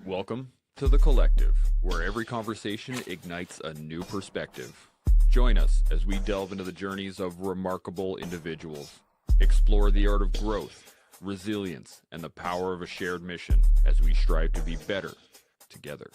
Welcome to The Collective, where every conversation ignites a new perspective. Join us as we delve into the journeys of remarkable individuals, explore the art of growth, resilience, and the power of a shared mission as we strive to be better together.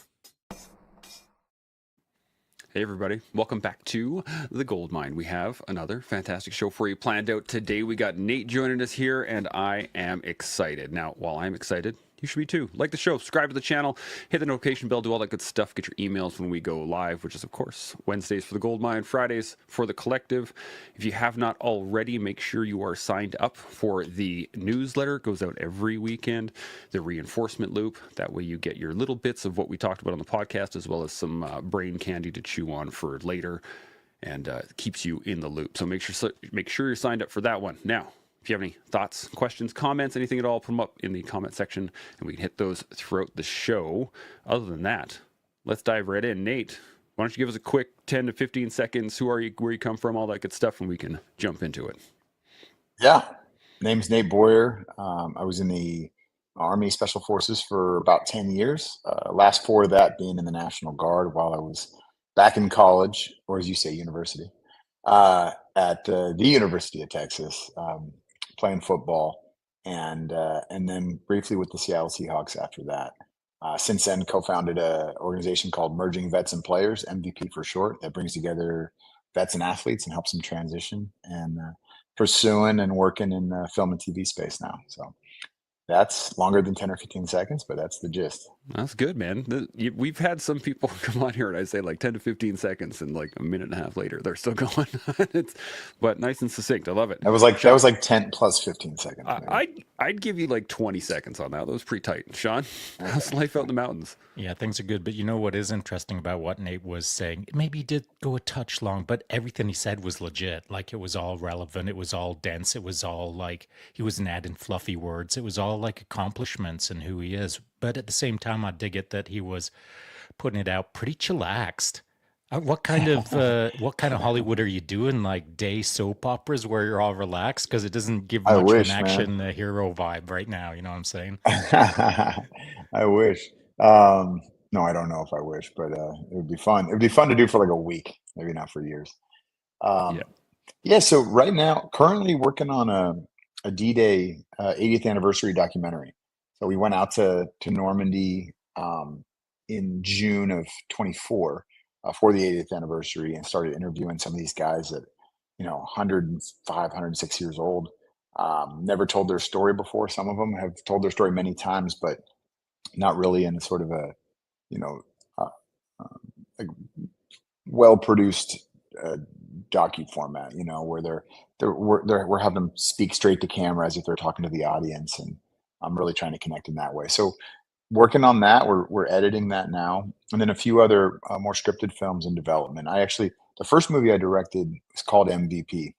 Hey everybody, welcome back to The Gold Mine. We have another fantastic show for you planned out today. We got Nate joining us here, and I am excited. Now, while I'm excited, you should be too. Like the show, subscribe to the channel, hit the notification bell, do all that good stuff. Get your emails when we go live, which is, of course, Wednesdays for The Gold Mine, Fridays for The Collective. If you have not already, make sure you are signed up for the newsletter. It goes out every weekend, the reinforcement loop. That way you get your little bits of what we talked about on the podcast, as well as some brain candy to chew on for later, and keeps you in the loop. So make sure you're signed up for that one. Now, if you have any thoughts, questions, comments, anything at all, put them up in the comment section, and we can hit those throughout the show. Other than that, let's dive right in. Nate, why don't you give us a quick 10 to 15 seconds? Who are you, where you come from, all that good stuff, and we can jump into it. Yeah, name's Nate Boyer. I was in the Army Special Forces for about 10 years. Last 4 of that being in the National Guard while I was back in college, or as you say, university, at the University of Texas, playing football, and then briefly with the Seattle Seahawks after that. Since then, co-founded an organization called Merging Vets and Players, MVP for short, that brings together vets and athletes and helps them transition, and pursuing and working in the film and TV space now. So that's longer than 10 or 15 seconds, but that's the gist. That's good, man. We've had some people come on here and I say like 10 to 15 seconds, and like a minute and a half later, they're still going. But nice and succinct. I love it. That was like 10 plus 15 seconds. I'd give you like 20 seconds on that. That was pretty tight. Sean, how's life out in the mountains? Yeah, things are good. But you know what is interesting about what Nate was saying? Maybe he did go a touch long, but everything he said was legit. Like, it was all relevant. It was all dense. It was all like, he wasn't adding fluffy words. It was all like accomplishments and who he is. But at the same time, I dig it that he was putting it out pretty chillaxed. What kind of Hollywood are you doing? Like day soap operas where you're all relaxed? Because it doesn't give much of an action hero vibe right now. You know what I'm saying? I wish. No, I don't know if I wish, but it would be fun. It would be fun to do for like a week, maybe not for years. Yeah. So right now, currently working on a D-Day 80th anniversary documentary. So we went out to Normandy in June of 24 for the 80th anniversary, and started interviewing some of these guys that, 105, 106 years old, never told their story before. Some of them have told their story many times, but not really in sort of a, like well-produced docu format, where we're having them speak straight to camera as if they're talking to the audience, and I'm really trying to connect in that way. So working on that, we're editing that now, and then a few other more scripted films in development. The first movie I directed is called MVP,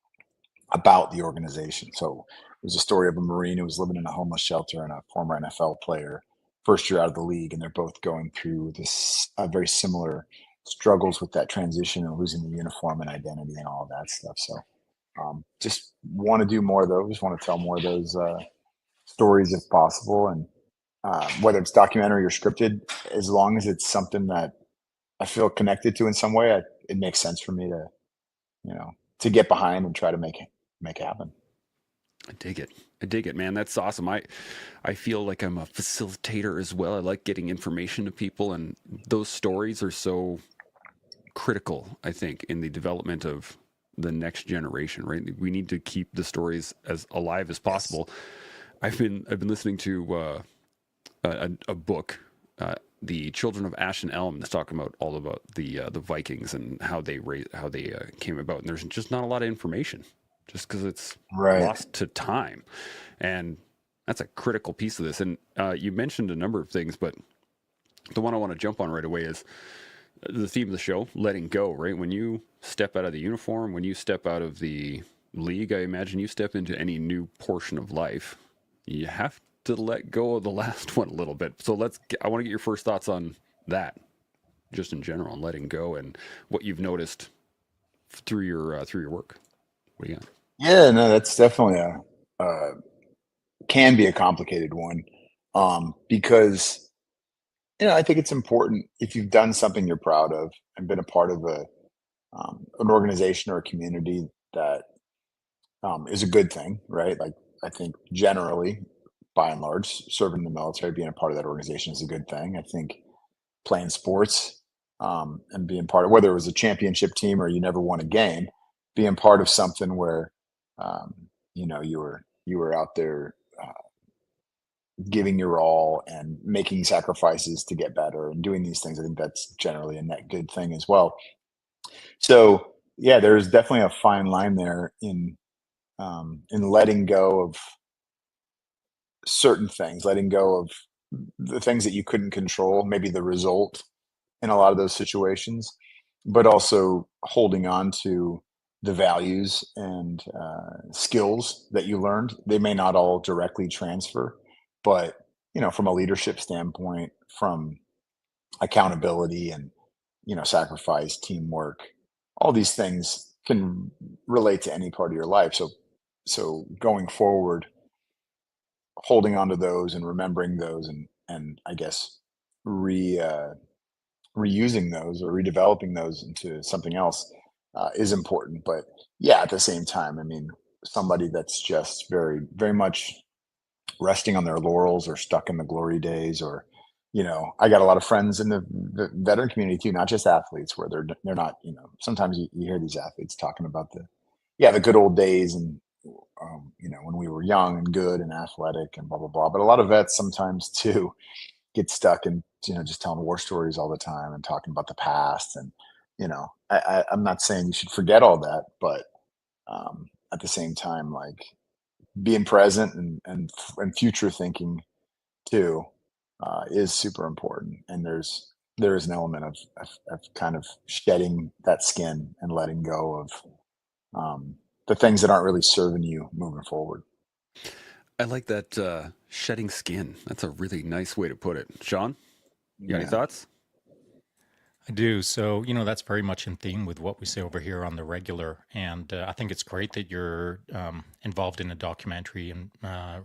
about the organization. So it was a story of a Marine who was living in a homeless shelter and a former NFL player, first year out of the league, and they're both going through this very similar struggles with that transition and losing the uniform and identity and all of that stuff. So just want to do more of those, want to tell more of those stories if possible, and whether it's documentary or scripted, as long as it's something that I feel connected to in some way, it makes sense for me to get behind and try to make happen. I dig it, man. That's awesome. I feel like I'm a facilitator as well. I like getting information to people, and those stories are so critical, I think, in the development of the next generation, right? We need to keep the stories as alive as possible. Yes. I've been listening to a book, The Children of Ash and Elm, that's talking about all about the Vikings and how they came about, and there's just not a lot of information, just because it's lost to time, and that's a critical piece of this. And you mentioned a number of things, but the one I want to jump on right away is the theme of the show, letting go, right? When you step out of the uniform, when you step out of the league, I imagine you step into any new portion of life, you have to let go of the last one a little bit. So I want to get your first thoughts on that, just in general, on letting go and what you've noticed through your work. What do you got? Yeah, no, that's definitely can be a complicated one, because I think it's important if you've done something you're proud of and been a part of an organization or a community that is a good thing, right? Like, I think generally, by and large, serving in the military, being a part of that organization is a good thing. I think playing sports and being part of, whether it was a championship team or you never won a game, being part of something where um, you were out there giving your all and making sacrifices to get better and doing these things. I think that's generally a net good thing as well. So yeah, there's definitely a fine line there in letting go of certain things, letting go of the things that you couldn't control, maybe the result in a lot of those situations, but also holding on to the values and skills that you learned. They may not all directly transfer, but from a leadership standpoint, from accountability and sacrifice, teamwork, all these things can relate to any part of your life. So going forward, holding on to those and remembering those and I guess re reusing those or redeveloping those into something else is important. But yeah, at the same time, I mean, somebody that's just very, very much resting on their laurels or stuck in the glory days, or I got a lot of friends in the veteran community too, not just athletes, where they're not. Sometimes you hear these athletes talking about the good old days and when we were young and good and athletic and blah blah blah. But a lot of vets sometimes too get stuck in just telling war stories all the time and talking about the past. And I'm not saying you should forget all that, but at the same time, like, being present and future thinking too is super important. And there is an element of kind of shedding that skin and letting go of the things that aren't really serving you moving forward. I like that shedding skin. That's a really nice way to put it. Sean, you got any Yeah. thoughts? I do. So, that's very much in theme with what we say over here on the regular. And I think it's great that you're involved in a documentary and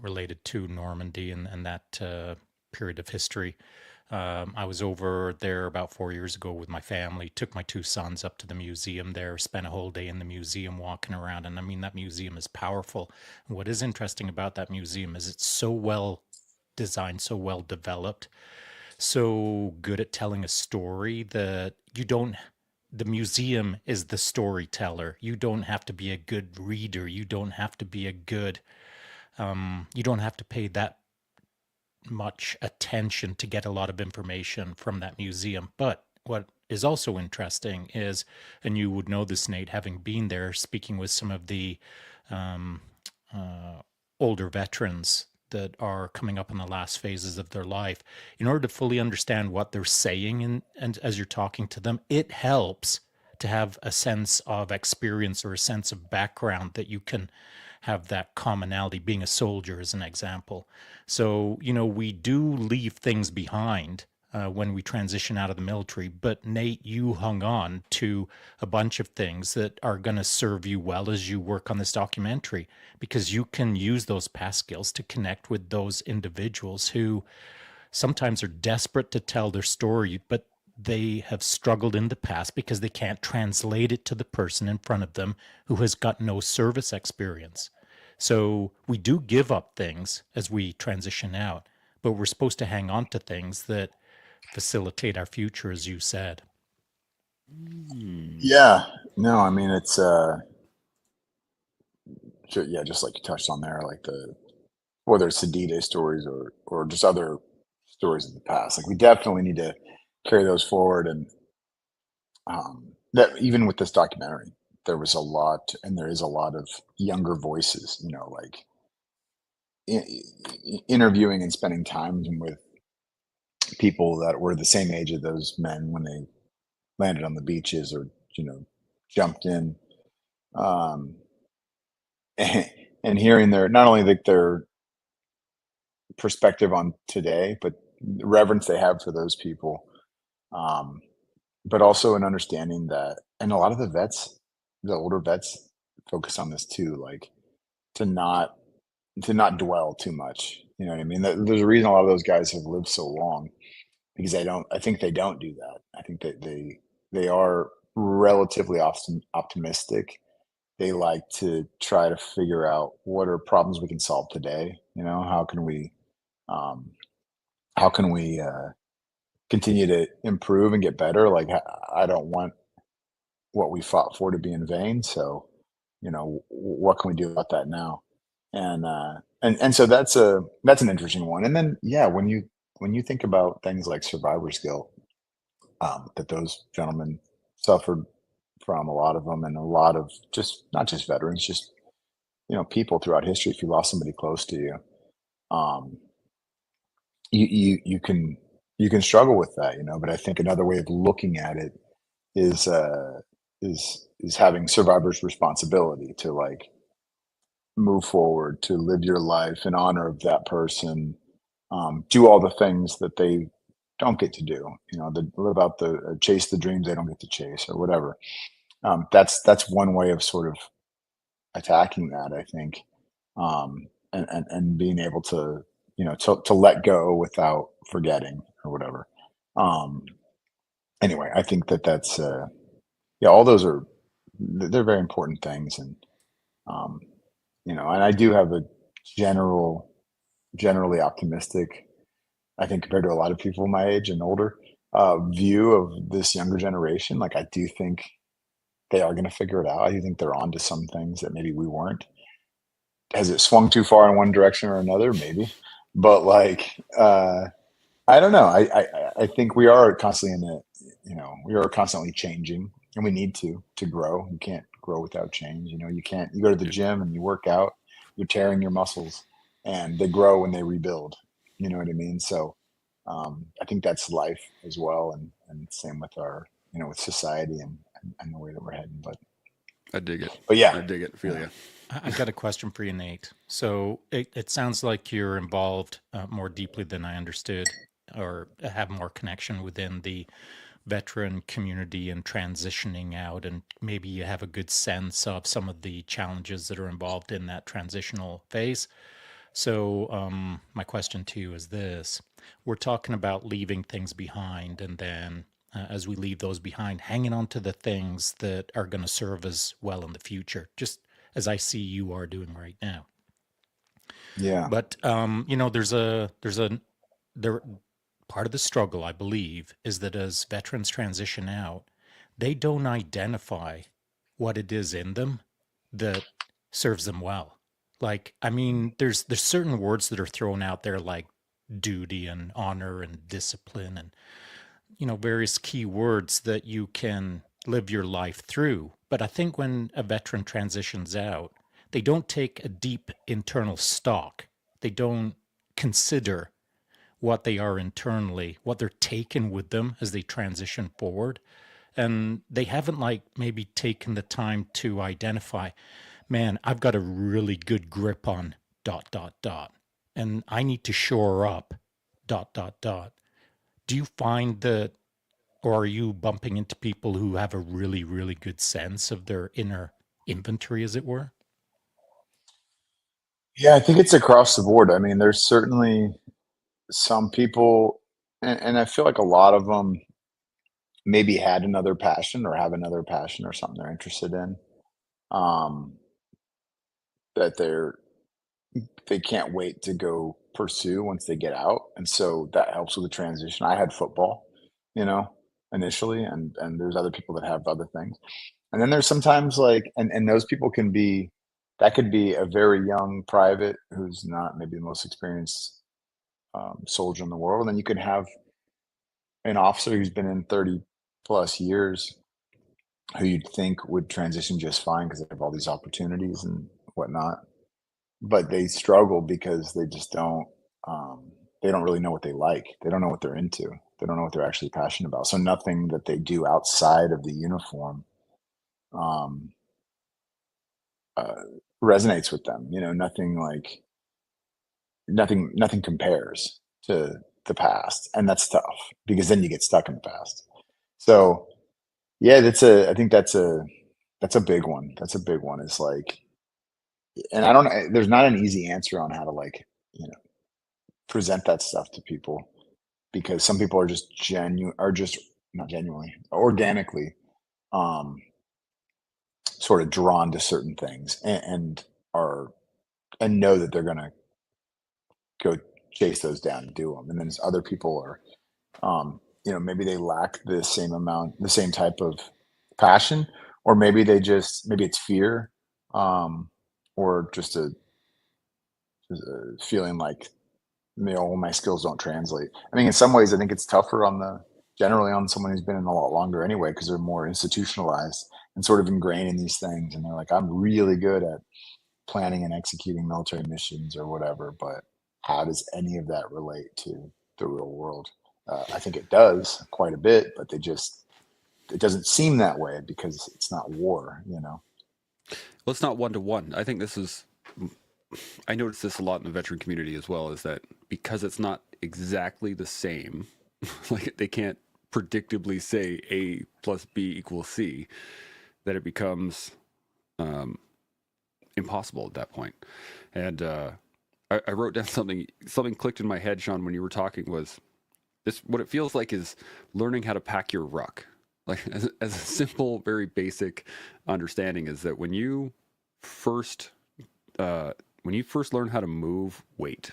related to Normandy and that period of history. I was over there about 4 years ago with my family, took my two sons up to the museum there, spent a whole day in the museum walking around. And I mean, that museum is powerful. And what is interesting about that museum is it's so well designed, so well developed, so good at telling a story that the museum is the storyteller. You don't have to be a good reader. You don't have to be a good, you don't have to pay that much attention to get a lot of information from that museum. But what is also interesting is, and you would know this, Nate, having been there, speaking with some of the um, older veterans that are coming up in the last phases of their life, in order to fully understand what they're saying and as you're talking to them, it helps to have a sense of experience or a sense of background that you can have that commonality, being a soldier as an example. So, we do leave things behind when we transition out of the military. But Nate, you hung on to a bunch of things that are going to serve you well as you work on this documentary, because you can use those past skills to connect with those individuals who sometimes are desperate to tell their story, but they have struggled in the past because they can't translate it to the person in front of them who has got no service experience. So we do give up things as we transition out, but we're supposed to hang on to things that facilitate our future, as you said. Hmm. Yeah. No, I mean, it's yeah, just like you touched on there, like whether it's the D-Day stories or just other stories of the past. Like, we definitely need to carry those forward. And that, even with this documentary, there was a lot, and there is a lot of younger voices, like interviewing and spending time with people that were the same age of those men when they landed on the beaches or jumped in, um, and hearing their, not only like their perspective on today, but the reverence they have for those people, um, but also an understanding that, and a lot of the vets, the older vets, focus on this too, like, to not dwell too much. You know what I mean? There's a reason a lot of those guys have lived so long, because I think they don't do that. I think that they are relatively optimistic. They like to try to figure out what are problems we can solve today. You know, um, how can we continue to improve and get better? Like I don't want what we fought for to be in vain. So, you know, what can we do about that now? And so that's an interesting one. And then yeah, when you think about things like survivor's guilt, that those gentlemen suffered from, a lot of them, and a lot of just not just veterans, just people throughout history. If you lost somebody close to you, um, you can struggle with that, But I think another way of looking at it is is having survivor's responsibility to like move forward, to live your life in honor of that person, do all the things that they don't get to do, the live out the chase the dreams they don't get to chase or whatever. That's one way of sort of attacking that, I think, and being able to to let go without forgetting or whatever. Um, anyway, I think that's yeah, all those are they're very important things, and um, and I do have a generally optimistic, I think, compared to a lot of people my age and older, view of this younger generation. Like, I do think they are going to figure it out. I do think they're on to some things that maybe we weren't. Has it swung too far in one direction or another? Maybe, but like, I don't know. I think we are constantly in a, we are constantly changing, and we need to grow. You can't grow without change. You can't. You go to the gym and you work out, you're tearing your muscles, and they grow when they rebuild. You know what I mean? So, I think that's life as well, and same with our, with society and the way that we're heading. I dig it. But yeah, I dig it. Feel yeah. ya. I got a question for you, Nate. So it sounds like you're involved more deeply than I understood, or have more connection within the veteran community and transitioning out, and maybe you have a good sense of some of the challenges that are involved in that transitional phase. So, my question to you is this: we're talking about leaving things behind, and then as we leave those behind, hanging on to the things that are going to serve us well in the future, just as I see you are doing right now. Yeah. But there part of the struggle, I believe, is that as veterans transition out, they don't identify what it is in them that serves them well. Like, I mean, there's certain words that are thrown out there like duty and honor and discipline and various key words that you can live your life through. But I think when a veteran transitions out, they don't take a deep internal stock. They don't consider what they are internally, what they're taking with them as they transition forward. And they haven't like maybe taken the time to identify, man, I've got a really good grip on dot dot dot, and I need to shore up dot dot dot. Do you find that, or are you bumping into people who have a really, really good sense of their inner inventory, as it were? Yeah, I think it's across the board. I mean, there's certainly some people, and I feel like a lot of them maybe had another passion or have another passion or something they're interested in, um, that they can't wait to go pursue once they get out, and so that helps with the transition. I had football, you know, initially, and there's other people that have other things, and then there's sometimes like, and those people can be, that could be a very young private who's not maybe the most experienced soldier in the world, and then you can have an officer who's been in 30 plus years who you'd think would transition just fine because they have all these opportunities and whatnot, but they struggle because they don't really know what they like. They don't know what they're into. They don't know what they're actually passionate about. So nothing that they do outside of the uniform um, uh, resonates with them. Nothing like nothing compares to the past, and that's tough because then you get stuck in the past. So yeah, I think that's a big one. That's a big one. It's like, and I don't know, there's not an easy answer on how to like, present that stuff to people. because some people are just not genuinely, organically, um, sort of drawn to certain things, and are and know that they're going to go chase those down and do them. And then there's other people are, maybe they lack the same type of passion, or maybe it's fear, um, or just a feeling like, my skills don't translate. I mean, in some ways, I think it's tougher generally on someone who's been in a lot longer anyway, because they're more institutionalized and sort of ingrained in these things. And they're like, I'm really good at planning and executing military missions or whatever, but how does any of that relate to the real world? I think it does quite a bit, but it doesn't seem that way because it's not war, Well, it's not one to one. I think I notice this a lot in the veteran community as well, is that because it's not exactly the same, like they can't predictably say A plus B equals C, that it becomes impossible at that point. And I wrote down something clicked in my head, Sean, when you were talking, was this: what it feels like is learning how to pack your ruck. Like as a simple, very basic understanding is that first when you first learn how to move weight,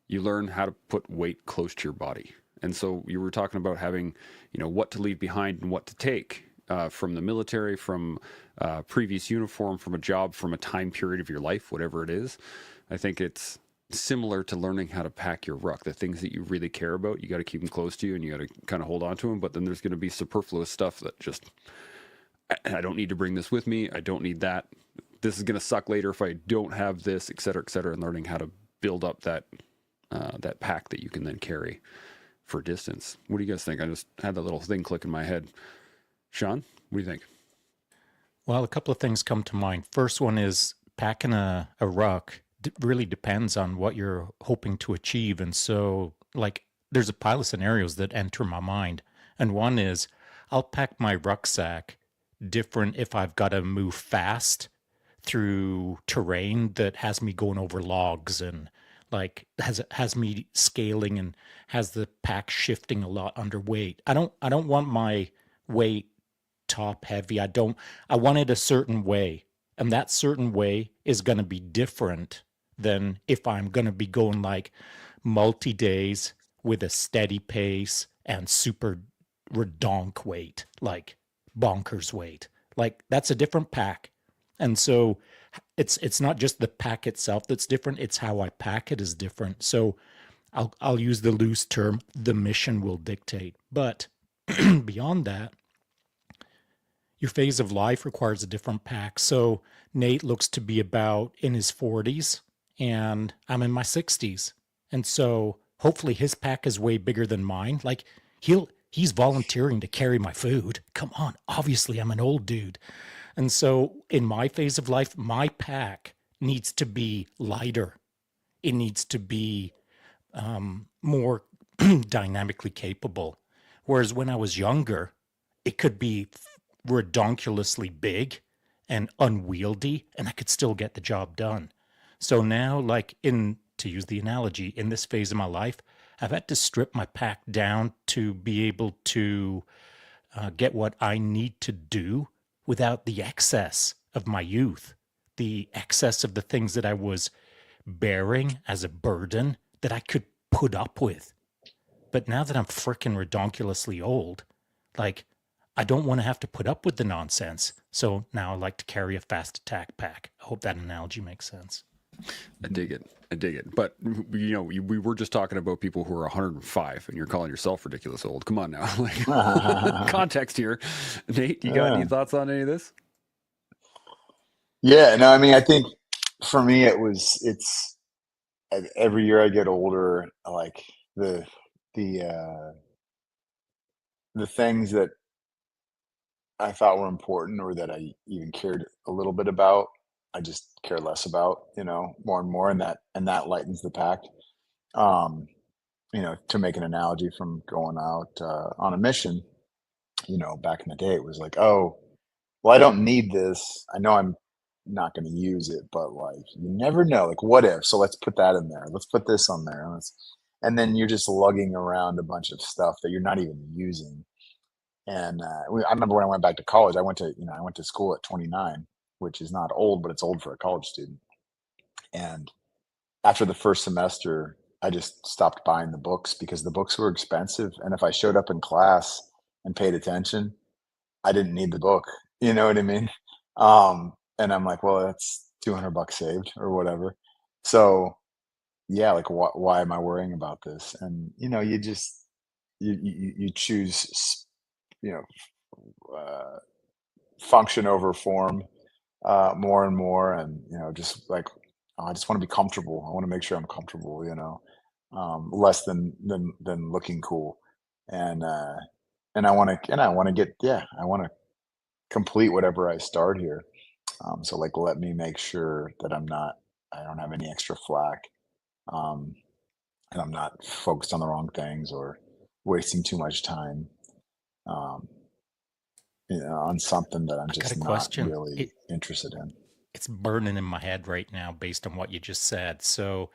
you learn how to put weight close to your body. And so you were talking about having, what to leave behind and what to take from the military, from previous uniform, from a job, from a time period of your life, whatever it is. I think it's similar to learning how to pack your ruck. The things that you really care about, you got to keep them close to you and you got to kind of hold on to them. But then there's going to be superfluous stuff that just, I don't need to bring this with me. I don't need that. This is going to suck later if I don't have this, et cetera, and learning how to build up that pack that you can then carry for distance. What do you guys think? I just had that little thing click in my head. Sean, what do you think? Well, a couple of things come to mind. First one is packing a ruck really depends on what you're hoping to achieve. And so, like, there's a pile of scenarios that enter my mind. And one is I'll pack my rucksack different if I've got to move fast through terrain that has me going over logs and like has me scaling and has the pack shifting a lot underweight. I don't want my weight top heavy. I want it a certain way. And that certain way is going to be different than if I'm going to be going like multi days with a steady pace and super redonk weight, like bonkers weight. Like that's a different pack. And so it's not just the pack itself that's different, it's how I pack it is different. So I'll use the loose term, the mission will dictate. But beyond that, your phase of life requires a different pack. So Nate looks to be about in his 40s and I'm in my 60s. And so hopefully his pack is way bigger than mine. Like he's volunteering to carry my food. Come on, obviously I'm an old dude. And so in my phase of life, my pack needs to be lighter. It needs to be more dynamically capable. Whereas when I was younger, it could be redonkulously big and unwieldy, and I could still get the job done. So now, to use the analogy, in this phase of my life, I've had to strip my pack down to be able to get what I need to do without the excess of my youth, the excess of the things that I was bearing as a burden that I could put up with. But now that I'm frickin' redonkulously old, like, I don't want to have to put up with the nonsense. So now I like to carry a fast attack pack. I hope that analogy makes sense. I dig it. But, we were just talking about people who are 105 and you're calling yourself ridiculous old. Come on now. Like, context here. Nate, you got any thoughts on any of this? Yeah, no, I mean, I think for me, it's every year I get older, like the things that I thought were important or that I even cared a little bit about, I just care less about, more and more, and that lightens the pack. Um, to make an analogy from going out on a mission, back in the day, it was like, oh, well, I don't need this. I know I'm not going to use it, but like, you never know. Like, what if? So let's put that in there. Let's put this on there. and then you're just lugging around a bunch of stuff that you're not even using. And I remember when I went back to college, I went to school at 29, which is not old, but it's old for a college student. And after the first semester, I just stopped buying the books because the books were expensive. And if I showed up in class and paid attention, I didn't need the book. You know what I mean? And I'm like, well, that's $200 saved or whatever. So yeah, like why am I worrying about this? And you just you choose you know function over form more and more, and just like, I just want to be comfortable. I want to make sure I'm comfortable, less than looking cool. And I want to get, yeah, I want to complete whatever I start here. So like, let me make sure that I don't have any extra flack, um, and I'm not focused on the wrong things or wasting too much time, um, on something that I'm I got a just not question. really interested in. It's burning in my head right now based on what you just said. So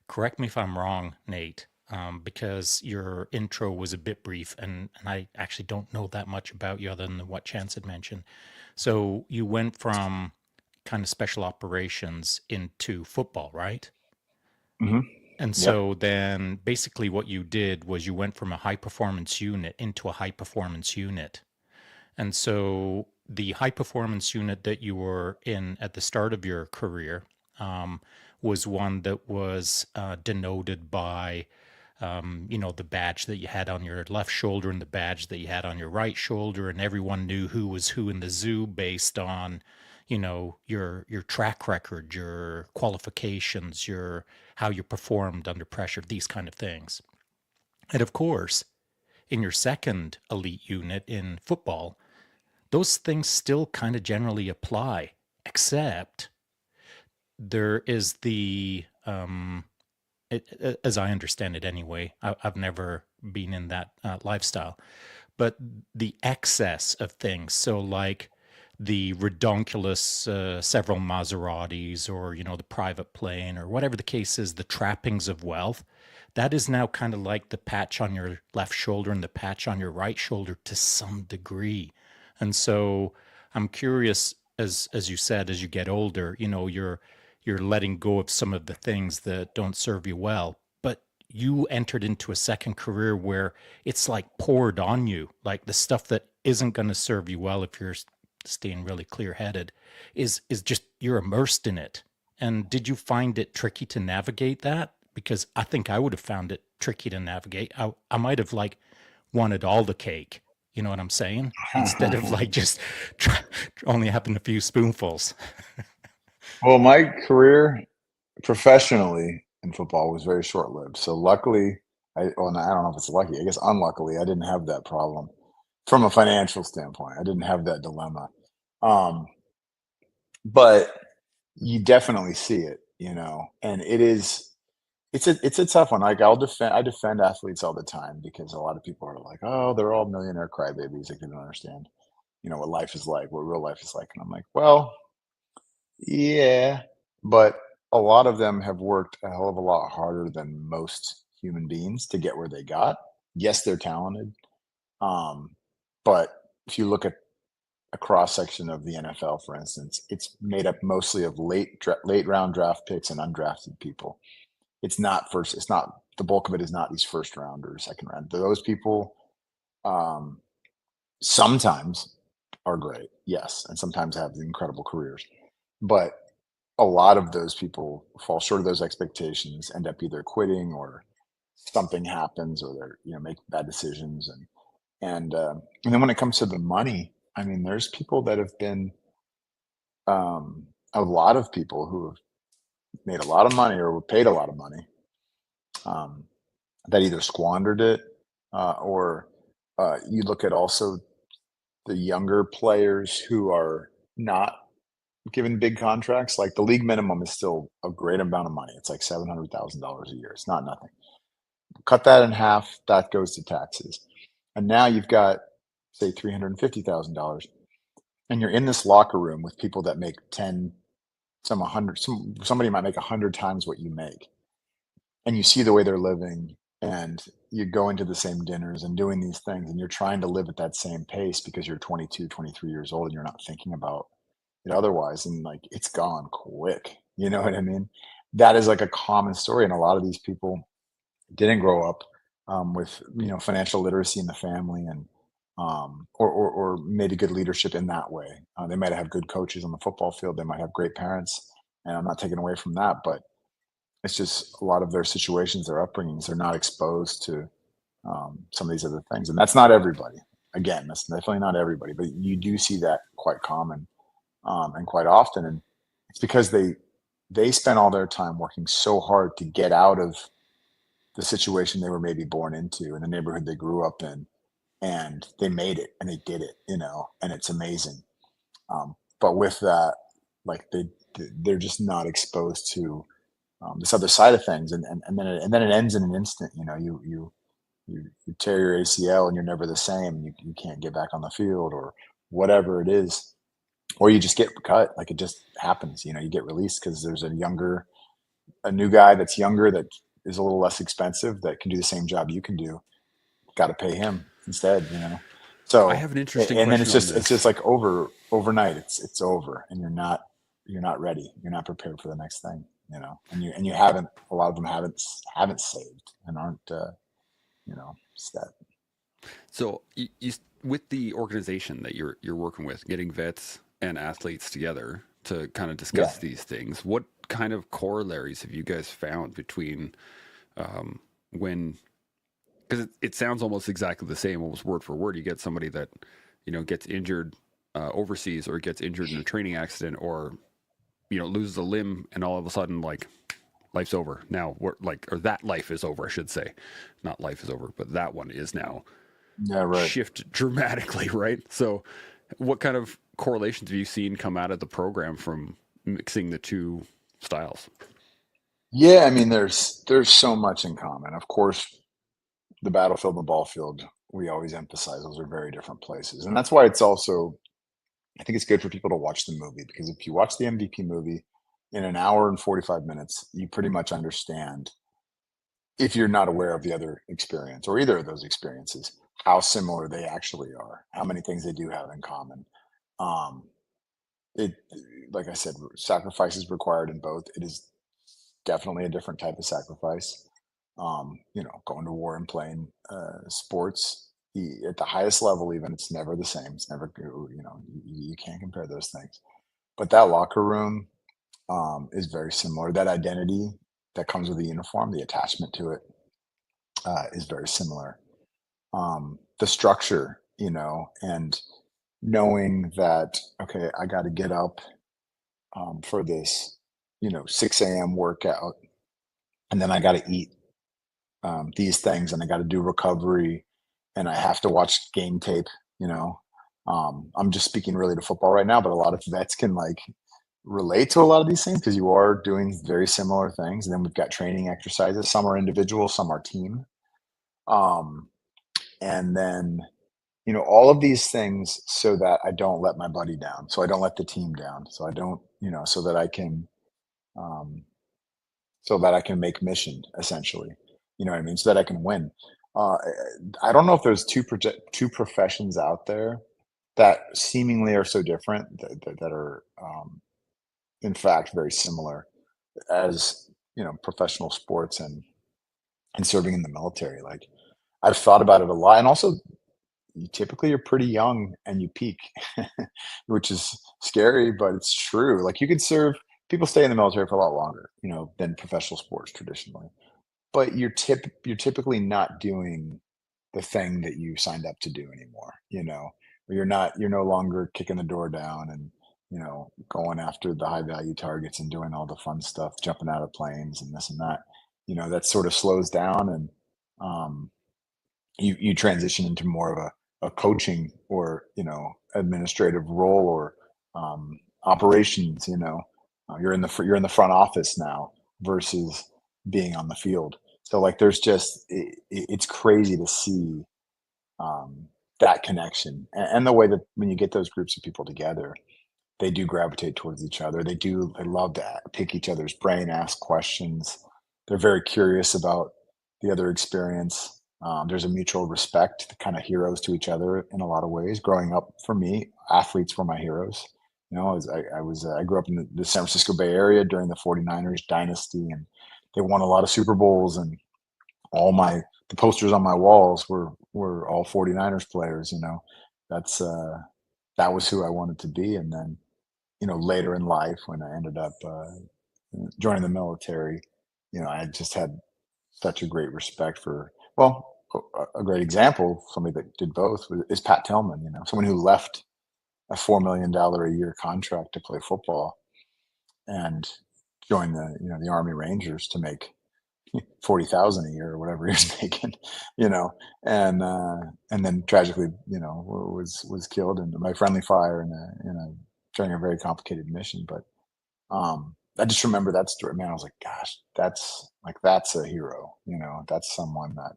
correct me if I'm wrong, Nate, because your intro was a bit brief and I actually don't know that much about you other than what Chance had mentioned. So you went from kind of special operations into football, right? Hmm. And Yep. so then basically what you did was you went from a high performance unit into a high performance unit. And so the high performance unit that you were in at the start of your career was one that was denoted by, the badge that you had on your left shoulder and the badge that you had on your right shoulder, and everyone knew who was who in the zoo based on, your track record, your qualifications, your how you performed under pressure, these kind of things. And of course, in your second elite unit in football, those things still kind of generally apply, except there is as I understand it anyway, I've never been in that lifestyle, but the excess of things. So, like the redonkulous several Maseratis, or, the private plane, or whatever the case is, the trappings of wealth, that is now kind of like the patch on your left shoulder and the patch on your right shoulder to some degree. And so I'm curious, as you said, as you get older, you're letting go of some of the things that don't serve you well. But you entered into a second career where it's like poured on you, like the stuff that isn't going to serve you well if you're staying really clear-headed is just you're immersed in it. And did you find it tricky to navigate that? Because I think I would have found it tricky to navigate. I might have like wanted all the cake. You know what I'm saying? Instead of like just try, only having a few spoonfuls. Well, my career professionally in football was very short-lived. So luckily, no, I don't know if it's lucky. I guess unluckily, I didn't have that problem from a financial standpoint. I didn't have that dilemma. Um, but you definitely see it, and it's a tough one. Like, I defend athletes all the time because a lot of people are like, oh, they're all millionaire crybabies. Like, they don't understand, what life is like, what real life is like. And I'm like, well, yeah, but a lot of them have worked a hell of a lot harder than most human beings to get where they got. Yes, they're talented. Um, but if you look at a cross section of the NFL, for instance, it's made up mostly of late round draft picks and undrafted people. It's not first. It's not the bulk of it is not these first round or second round. Those people um, sometimes are great, yes, and sometimes have incredible careers. But a lot of those people fall short of those expectations, end up either quitting or something happens, or they're make bad decisions, and then when it comes to the money, I mean, there's people that have been a lot of people who have made a lot of money or were paid a lot of money, um, that either squandered it, or you look at also the younger players who are not given big contracts. Like, the league minimum is still a great amount of money. It's like $700,000 a year. It's not nothing. Cut that in half, that goes to taxes. And now you've got, say, $350,000, and you're in this locker room with people that make 10, some 100, somebody might make 100 times what you make. And you see the way they're living, and you're going to the same dinners and doing these things, and you're trying to live at that same pace because you're 22, 23 years old and you're not thinking about it otherwise, and like it's gone quick. You know what I mean? That is like a common story, and a lot of these people didn't grow up with financial literacy in the family, and or maybe good leadership in that way. They might have good coaches on the football field. They might have great parents, and I'm not taking away from that, but it's just a lot of their situations, their upbringings, they're not exposed to some of these other things, and that's not everybody. Again, that's definitely not everybody, but you do see that quite common and quite often, and it's because they spent all their time working so hard to get out of the situation they were maybe born into in the neighborhood they grew up in, and they made it and they did it, and it's amazing. But with that, like they're just not exposed to this other side of things, and then it ends in an instant. You tear your ACL and you're never the same. You can't get back on the field or whatever it is, or you just get cut. Like it just happens. You get released because there's a new guy that's younger that is a little less expensive that can do the same job you can do. Got to pay him instead. I So have an interesting and then question on it's just this. like overnight. It's over, and you're not ready. You're not prepared for the next thing. And you haven't. A lot of them haven't saved and aren't set. So with the organization that you're working with, getting vets and athletes together to kind of Yeah. discuss these things, what kind of corollaries have you guys found between when, because it sounds almost exactly the same, almost word for word. You get somebody that gets injured overseas, or gets injured in a training accident, or loses a limb, and all of a sudden, like, life's over now. We're like, or that life is over, I should say. Not life is over, but that one is now Yeah. Right. shift dramatically, right? So, what kind of correlations have you seen come out of the program from mixing the two styles? Yeah. I mean, there's so much in common. Of course, the battlefield and the ball field. We always emphasize those are very different places, and that's why it's also. I think it's good for people to watch the movie because if you watch the MVP movie in an hour and 45 minutes, you pretty much understand, if you're not aware of the other experience or either of those experiences, how similar they actually are, how many things they do have in common. Um, it, like I said, sacrifice is required in both. It is definitely a different type of sacrifice. Going to war and playing sports at the highest level, even it's never the same. It's never, you can't compare those things. But that locker room is very similar. That identity that comes with the uniform, the attachment to it, is very similar. The structure, and knowing that, okay, I got to get up for this, 6 a.m. workout, and then I got to eat these things, and I got to do recovery, and I have to watch game tape. You know, I'm just speaking really to football right now, but a lot of vets can like relate to a lot of these things because you are doing very similar things. And then we've got training exercises. Some are individual, some are team. Um, and then all of these things so that I don't let my buddy down, so I don't let the team down, so I don't, um, so that I can make mission essentially. You know what I mean? So that I can win. Uh, I don't know if there's two professions out there that seemingly are so different that are in fact very similar as professional sports and serving in the military. Like I've thought about it a lot, and also you typically are pretty young and you peak, which is scary, but it's true. Like you could serve, people stay in the military for a lot longer, than professional sports traditionally. But you're typically not doing the thing that you signed up to do anymore, or you're no longer kicking the door down and, going after the high value targets and doing all the fun stuff, jumping out of planes and this and that. That sort of slows down, and um you transition into more of a coaching or administrative role, or operations. You're in the front office now versus being on the field. So like there's just it's crazy to see that connection, and the way that when you get those groups of people together, they do gravitate towards each other. They love to pick each other's brain, ask questions. They're very curious about the other experience. There's a mutual respect, the kind of heroes to each other in a lot of ways. Growing up, for me, athletes were my heroes. You know, I grew up in the San Francisco Bay Area during the 49ers dynasty, and they won a lot of Super Bowls, and the posters on my walls were all 49ers players. You know, that's that was who I wanted to be. And then, you know, later in life when I ended up joining the military, you know, I just had such a great respect for, well, a great example, somebody that did both is Pat Tillman, you know, someone who left a $4 million a year contract to play football and joined the Army Rangers to make 40,000 a year or whatever he was making, you know, and then tragically, you know, was killed in my friendly fire during a very complicated mission. But I just remember that story, man. I was like, gosh, that's a hero, you know, that's someone that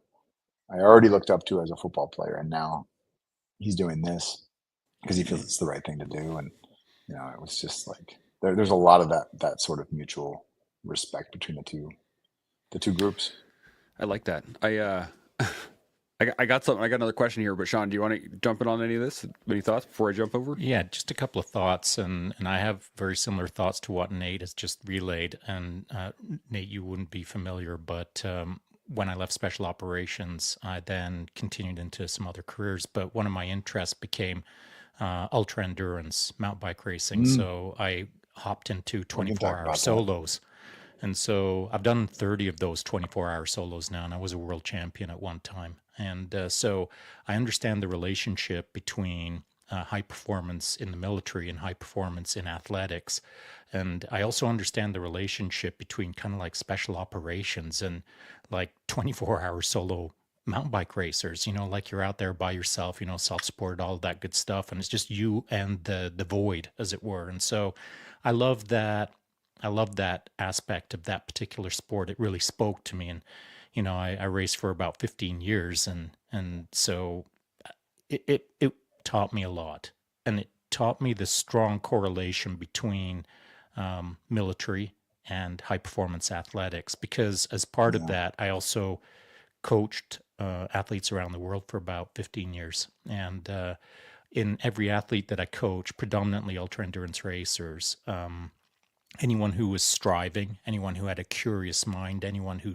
I already looked up to as a football player, and now he's doing this because he feels it's the right thing to do. And you know, it was just like there's a lot of that sort of mutual respect between the two groups. I like that. I got something. I got another question here, but Sean, do you want to jump in on any of this? Any thoughts before I jump over? Yeah, just a couple of thoughts, and I have very similar thoughts to what Nate has just relayed. And Nate, you wouldn't be familiar, but when I left special operations, I then continued into some other careers. But one of my interests became ultra endurance mountain bike racing. So I hopped into 24-hour solos. And so I've done 30 of those 24-hour solos now, and I was a world champion at one time. And so I understand the relationship between high performance in the military and high performance in athletics. And I also understand the relationship between kind of like special operations and like 24-hour solo mountain bike racers, you know, like you're out there by yourself, you know, self-supported, all of that good stuff. And it's just you and the void, as it were. And so I love that. I love that aspect of that particular sport. It really spoke to me. And, you know, I raced for about 15 years. And so it taught me a lot. And it taught me the strong correlation between military and high performance athletics, because as part of that, I also coached athletes around the world for about 15 years. And in every athlete that I coached, predominantly ultra endurance racers, anyone who was striving, anyone who had a curious mind, anyone who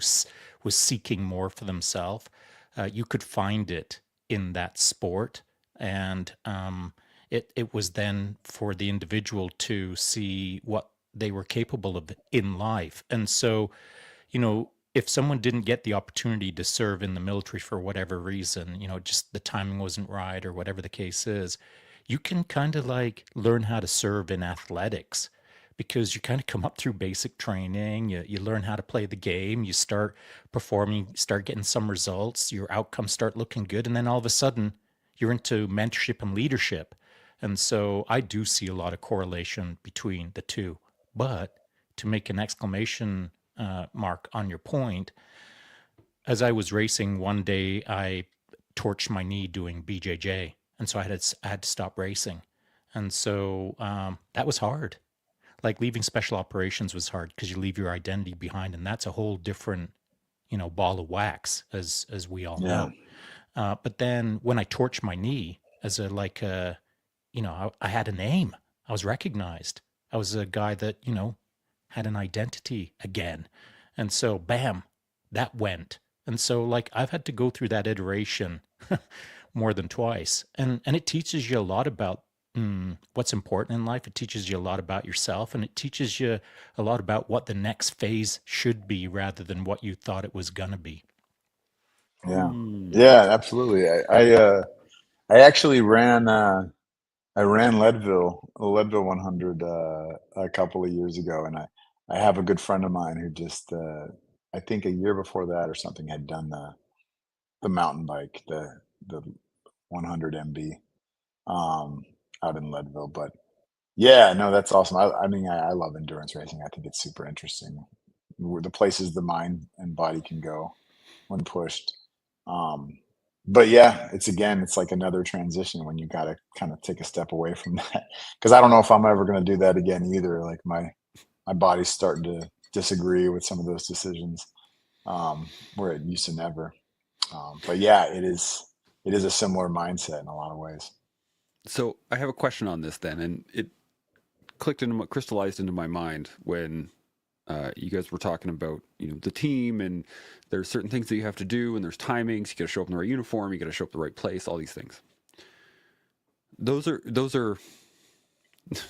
was seeking more for themselves, you could find it in that sport. And it was then for the individual to see what they were capable of in life. And so, you know, if someone didn't get the opportunity to serve in the military for whatever reason, you know, just the timing wasn't right or whatever the case is, you can kind of like learn how to serve in athletics, because you kind of come up through basic training, you learn how to play the game, you start performing, start getting some results, your outcomes start looking good, and then all of a sudden you're into mentorship and leadership. And so I do see a lot of correlation between the two. But to make an exclamation mark on your point, as I was racing one day, I torched my knee doing BJJ, and so I had to stop racing. And so that was hard. Like leaving special operations was hard because you leave your identity behind, and that's a whole different, you know, ball of wax, as we all know. But then when I torched my knee, as you know, I had a name. I was recognized. I was a guy that, you know, had an identity again. And so, bam, that went. And so, like, I've had to go through that iteration more than twice. And it teaches you a lot about what's important in life. It teaches you a lot about yourself, and it teaches you a lot about what the next phase should be rather than what you thought it was going to be. Yeah, absolutely. I actually ran Leadville 100 a couple of years ago, and I have a good friend of mine who just I think a year before that or something had done the mountain bike, the 100 MB out in Leadville. But yeah, no, that's awesome. I mean, I love endurance racing. I think it's super interesting. The places the mind and body can go when pushed. But yeah, it's like another transition when you got to kind of take a step away from that. Because I don't know if I'm ever going to do that again either. Like my body's starting to disagree with some of those decisions. where it used to never. But yeah, it is a similar mindset in a lot of ways. So I have a question on this then, and it crystallized into my mind when you guys were talking about the team, and there's certain things that you have to do, and there's timings. You got to show up in the right uniform, you got to show up the right place, all these things. Those are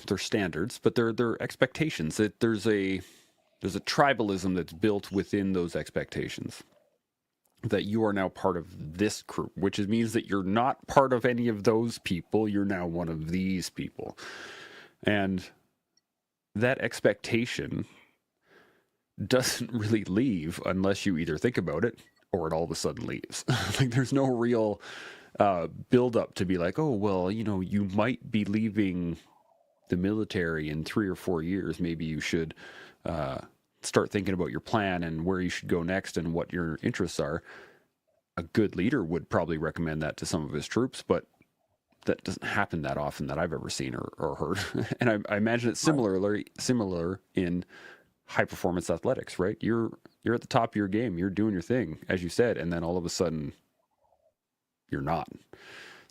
they're standards, but they're expectations. That there's a tribalism that's built within those expectations. That you are now part of this group, which means that you're not part of any of those people. You're now one of these people, and that expectation doesn't really leave unless you either think about it or it all of a sudden leaves. Like there's no real build up to be like, oh well, you might be leaving the military in 3 or 4 years. Maybe you should start thinking about your plan and where you should go next and what your interests are. A good leader would probably recommend that to some of his troops, but that doesn't happen that often that I've ever seen or heard. And I imagine it's similar in high performance athletics, right? You're at the top of your game, you're doing your thing, as you said, and then all of a sudden you're not.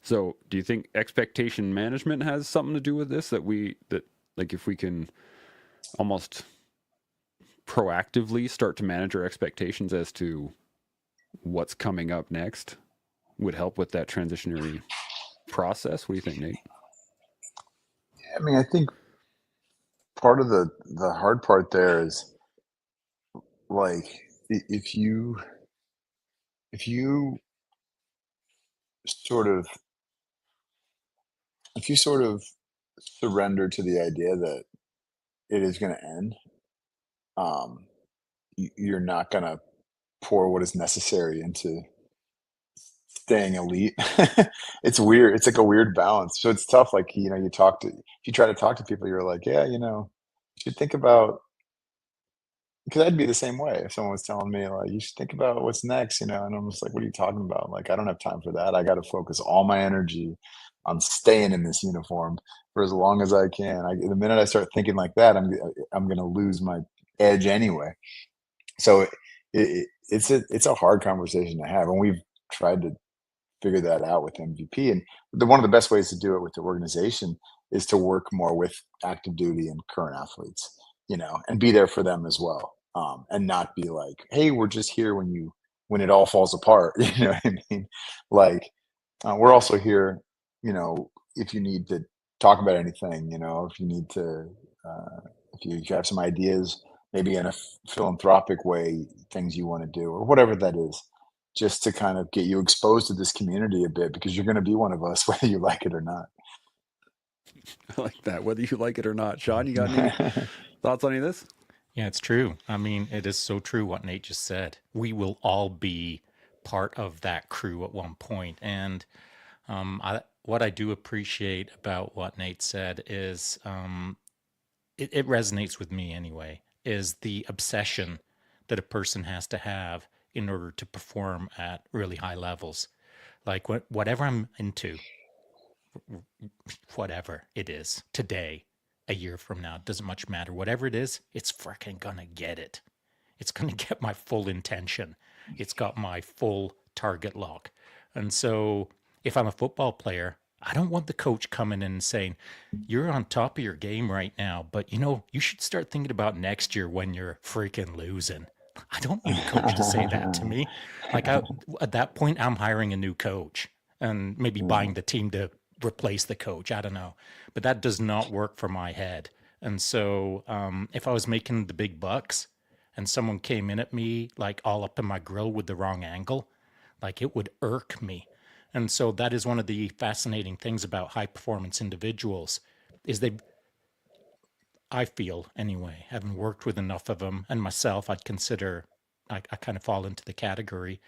So do you think expectation management has something to do with this? That like if we can almost proactively start to manage our expectations as to what's coming up next would help with that transitionary process? What do you think, Nate? I mean, I think part of the hard part there is like if you sort of if you sort of surrender to the idea that it is going to end, um, you're not going to pour what is necessary into staying elite. It's weird. It's like a weird balance. So it's tough. Like, if you try to talk to people, you're like, yeah, you should think about, because I'd be the same way if someone was telling me like, you should think about what's next, and I'm just like, what are you talking about? Like, I don't have time for that. I got to focus all my energy on staying in this uniform for as long as I can. The minute I start thinking like that, I'm going to lose my edge anyway. So it's a hard conversation to have, and we've tried to figure that out with MVP. And one of the best ways to do it with the organization is to work more with active duty and current athletes, and be there for them as well. And not be like, hey, we're just here when it all falls apart. You know what I mean? Like, we're also here, if you need to talk about anything, if you need to, if you have some ideas, maybe in a philanthropic way, things you want to do or whatever that is, just to kind of get you exposed to this community a bit, because you're going to be one of us, whether you like it or not. I like that, whether you like it or not. Sean, you got any thoughts on any of this? Yeah, it's true. I mean, it is so true what Nate just said. We will all be part of that crew at one point. And what I do appreciate about what Nate said is it resonates with me anyway, is the obsession that a person has to have in order to perform at really high levels. Like whatever I'm into, whatever it is today, a year from now, it doesn't much matter. Whatever it is, it's freaking gonna get it. It's gonna get my full intention. It's got my full target lock. And so if I'm a football player, I don't want the coach coming in and saying, you're on top of your game right now, but you should start thinking about next year when you're freaking losing. I don't need a coach to say that to me. Like at that point, I'm hiring a new coach and maybe buying the team to replace the coach. I don't know, but that does not work for my head. And so if I was making the big bucks and someone came in at me like all up in my grill with the wrong angle, like it would irk me. And so that is one of the fascinating things about high performance individuals is I feel anyway, having worked with enough of them and myself, I kind of fall into the category.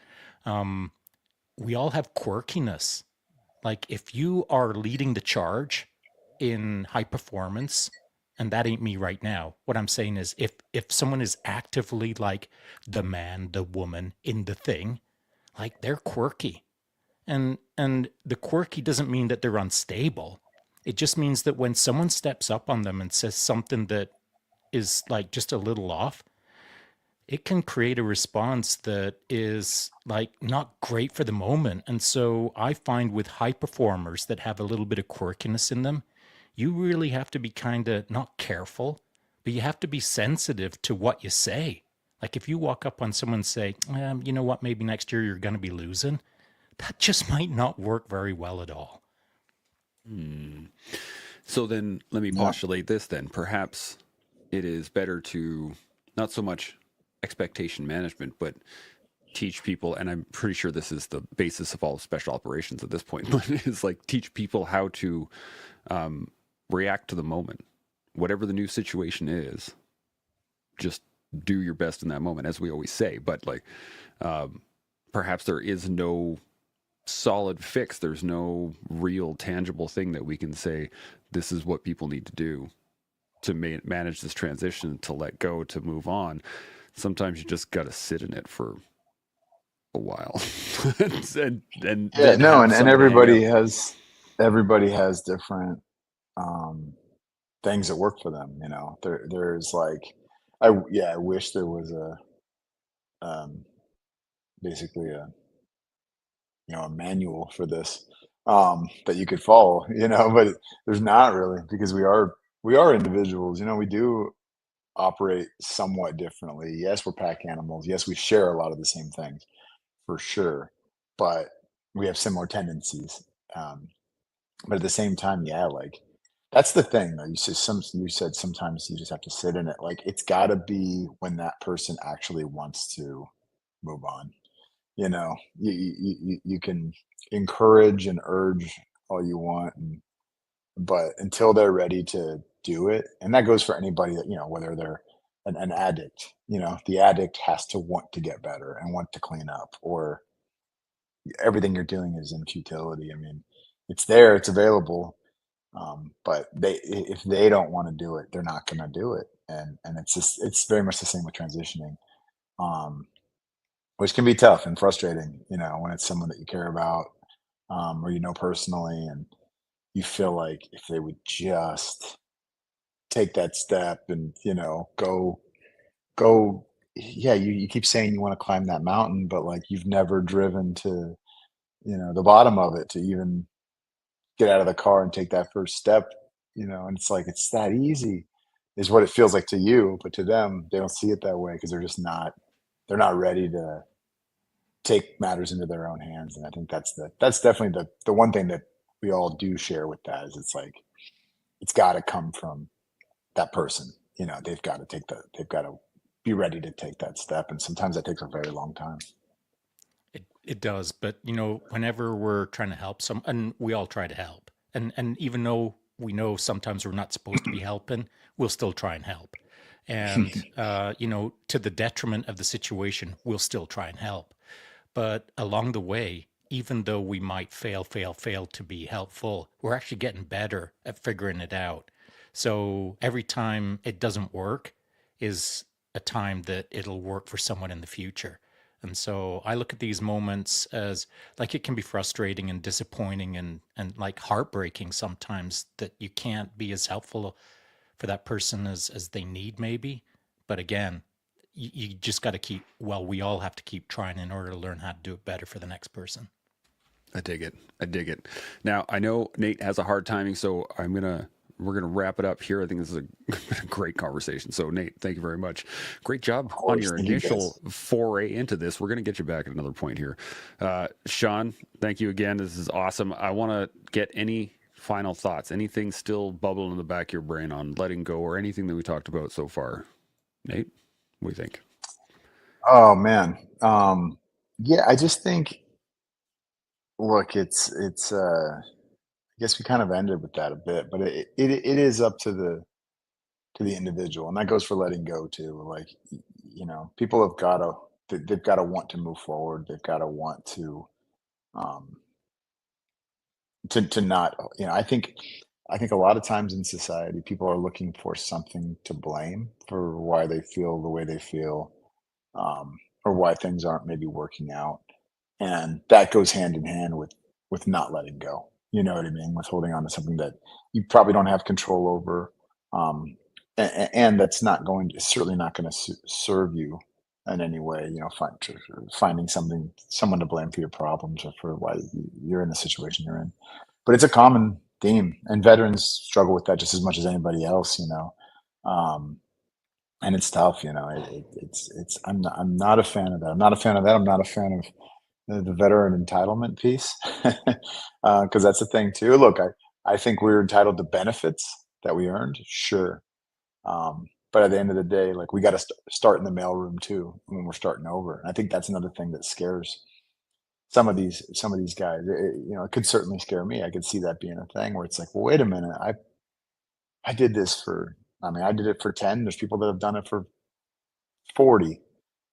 We all have quirkiness. Like if you are leading the charge in high performance, and that ain't me right now. What I'm saying is if someone is actively like the man, the woman in the thing, like they're quirky. And the quirky doesn't mean that they're unstable. It just means that when someone steps up on them and says something that is like just a little off, it can create a response that is like not great for the moment. And so I find with high performers that have a little bit of quirkiness in them, you really have to be kind of not careful, but you have to be sensitive to what you say. Like if you walk up on someone and say, you know what, maybe next year you're going to be losing, that just might not work very well at all. So then let me Yeah. postulate this then. Perhaps it is better to not so much expectation management, but teach people, and I'm pretty sure this is the basis of all special operations at this point, but it's like teach people how to react to the moment. Whatever the new situation is, just do your best in that moment, as we always say. But like, perhaps there is no solid fix. There's no real tangible thing that we can say, this is what people need to do to manage this transition, to let go, to move on. Sometimes you just got to sit in it for a while. and Yeah, then no, have and somebody hang out. everybody has different um things that work for them, you know. There's like I wish there was a um basically a a manual for this that you could follow, you know, but there's not really, because we are individuals, you know. We do operate somewhat differently. Yes, we're pack animals. Yes, we share a lot of the same things for sure, but we have similar tendencies. Um, but at the same time, yeah, like that's the thing though. You said sometimes you just have to sit in it. Like it's got to be when that person actually wants to move on. You know, you can encourage and urge all you want, but until they're ready to do it, and that goes for anybody that, whether they're an addict, the addict has to want to get better and want to clean up, or everything you're doing is in futility. I mean, it's there, it's available, but if they don't want to do it, they're not going to do it, and it's very much the same with transitioning, um, which can be tough and frustrating, when it's someone that you care about, or personally, and you feel like if they would just take that step and go. Yeah, you keep saying you want to climb that mountain, but like you've never driven to the bottom of it to even get out of the car and take that first step, and it's like it's that easy is what it feels like to you, but to them they don't see it that way because they're not ready to take matters into their own hands. And I think that's definitely the one thing that we all do share with that is it's like it's got to come from that person. They've got to be ready to take that step, and sometimes that takes a very long time. It does, but whenever we're trying to help some, and we all try to help, and even though we know sometimes we're not supposed to be helping, we'll still try and help. And to the detriment of the situation, we'll still try and help. But along the way, even though we might fail to be helpful, we're actually getting better at figuring it out. So every time it doesn't work is a time that it'll work for someone in the future. And so I look at these moments as like it can be frustrating and disappointing and like heartbreaking sometimes that you can't be as helpful for that person as they need maybe. But again, you just got to we all have to keep trying in order to learn how to do it better for the next person. I dig it. I dig it. Now I know Nate has a hard timing, so we're gonna wrap it up here. I think this is a great conversation. So Nate, thank you very much. Great job Of on course, your thank you initial guys. foray into this. We're gonna get you back at another point here. Sean, thank you again. This is awesome. I want to get any final thoughts, anything still bubbling in the back of your brain on letting go or anything that we talked about so far. Nate, what do you think? Oh man, yeah, I just think, look, I guess we kind of ended with that a bit, but it is up to the individual, and that goes for letting go too. Like, people have got to they've got to want to move forward. They've got to want um, to not. I think a lot of times in society, people are looking for something to blame for why they feel the way they feel, or why things aren't maybe working out, and that goes hand in hand with not letting go. You know what I mean? With holding on to something that you probably don't have control over, and that's not going to certainly not going to serve you in any way, finding someone to blame for your problems or for why you're in the situation you're in. But it's a common theme, and veterans struggle with that just as much as anybody else, um, and it's tough. It's I'm not a fan of that. I'm not a fan of that. I'm not a fan of the veteran entitlement piece, because that's the thing too. Look, I think we're entitled to benefits that we earned, sure. But at the end of the day, like, we got to start in the mailroom too when we're starting over. And I think that's another thing that scares some of these guys. It could certainly scare me. I could see that being a thing where it's like, well, wait a minute, I did this for. I mean, I did it for 10. There's people that have done it for 40.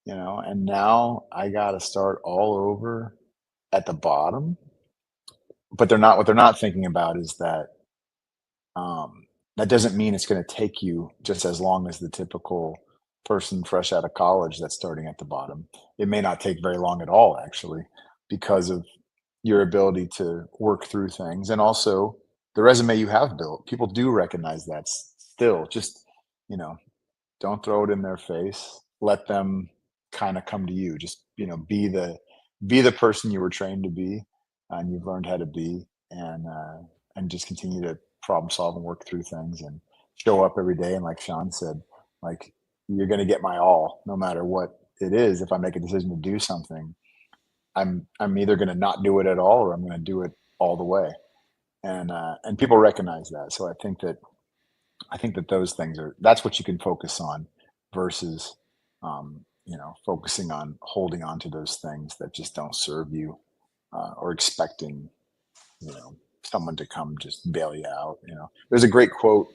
And now I got to start all over at the bottom. But what they're not thinking about is that that doesn't mean it's going to take you just as long as the typical person fresh out of college that's starting at the bottom. It may not take very long at all, actually, because of your ability to work through things, and also the resume you have built. People do recognize that still. Just, you know, don't throw it in their face. Let them kind of come to you. Just, be the person you were trained to be, and you've learned how to be, and just continue to problem solve and work through things and show up every day. And like Sean said, like, you're going to get my all, no matter what it is. If I make a decision to do something, I'm either going to not do it at all, or I'm going to do it all the way. And people recognize that. So I think that those things that's what you can focus on versus, focusing on holding on to those things that just don't serve you, or expecting, someone to come just bail you out. There's a great quote,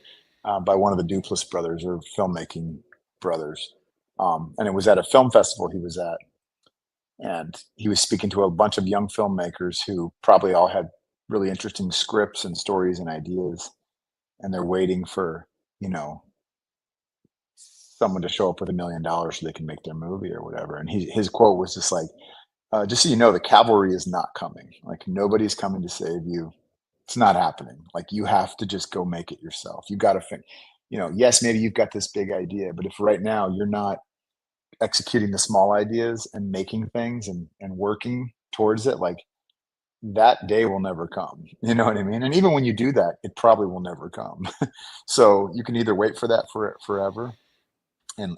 by one of the Duplass brothers, or filmmaking brothers. And it was at a film festival he was at, and he was speaking to a bunch of young filmmakers who probably all had really interesting scripts and stories and ideas, and they're waiting for, you know someone to show up with $1 million so they can make their movie or whatever. And his quote was just like, just so you know, the cavalry is not coming. Like, nobody's coming to save you. It's not happening. Like, you have to just go make it yourself. You got to think, yes, maybe you've got this big idea, but if right now you're not executing the small ideas and making things and working towards it, like, that day will never come. You know what I mean? And even when you do that, it probably will never come. So you can either wait for that forever, and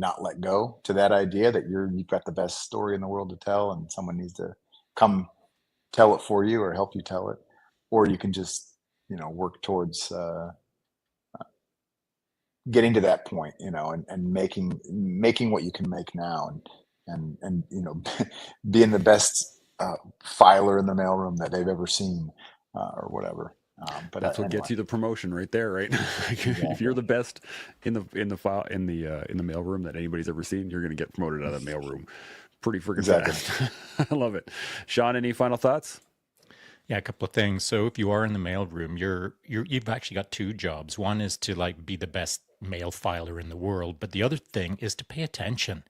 not let go to that idea that you've got the best story in the world to tell, and someone needs to come tell it for you or help you tell it. Or you can just, work towards, getting to that point, and making what you can make now, and being the best, filer in the mailroom that they've ever seen, or whatever. But That's what anyway. gets you the promotion right there, right? If you're Exactly. the best in the file in the mailroom that anybody's ever seen, you're going to get promoted out of the mailroom pretty freaking Exactly. fast. I love it. Sean, any final thoughts? Yeah, a couple of things. So if you are in the mailroom, you've actually got two jobs. One is to like be the best mail filer in the world, but the other thing is to pay attention.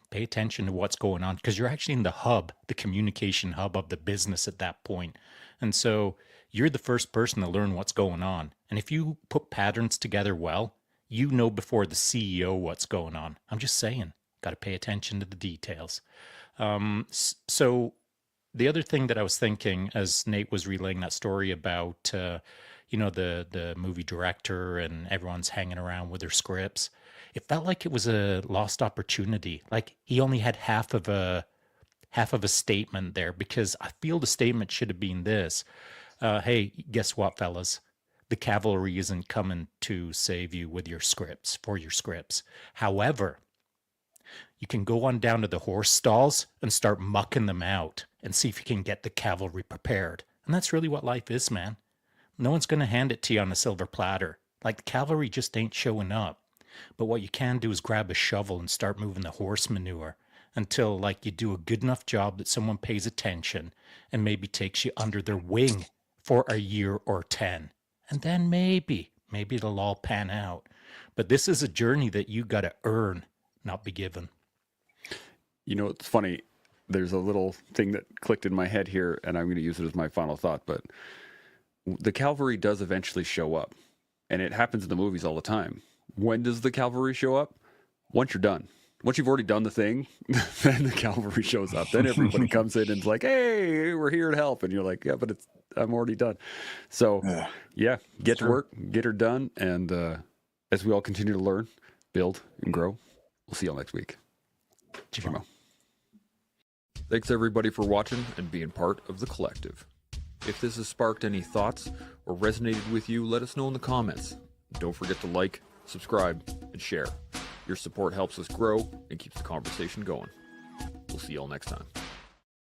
Pay attention to what's going on because you're actually in the hub, the communication hub of the business at that point. And so you're the first person to learn what's going on. And if you put patterns together well, you know before the CEO what's going on. I'm just saying, got to pay attention to the details. So the other thing that I was thinking as Nate was relaying that story about, the movie director and everyone's hanging around with their scripts, it felt like it was a lost opportunity. Like he only had half of a statement there because I feel the statement should have been this: "Hey, guess what, fellas? The cavalry isn't coming to save you with your scripts for your scripts. However, you can go on down to the horse stalls and start mucking them out and see if you can get the cavalry prepared." And that's really what life is, man. No one's going to hand it to you on a silver platter. Like the cavalry just ain't showing up. But what you can do is grab a shovel and start moving the horse manure until like you do a good enough job that someone pays attention and maybe takes you under their wing for a year or 10. And then maybe it'll all pan out. But this is a journey that you got to earn, not be given. It's funny. There's a little thing that clicked in my head here, and I'm going to use it as my final thought. But the cavalry does eventually show up, and it happens in the movies all the time. When does the cavalry show up? Once you're done. once you've already done the thing, then the cavalry shows up. Then everybody comes in and is like, "Hey, we're here to help," and you're like, "Yeah, but I'm already done." So, yeah, get to work, get her done, and as we all continue to learn, build, and grow, we'll see y'all next week. Chimo. Thanks everybody for watching and being part of the collective. If this has sparked any thoughts or resonated with you, let us know in the comments. Don't forget to like, subscribe, and share. Your support helps us grow and keeps the conversation going. We'll see y'all next time.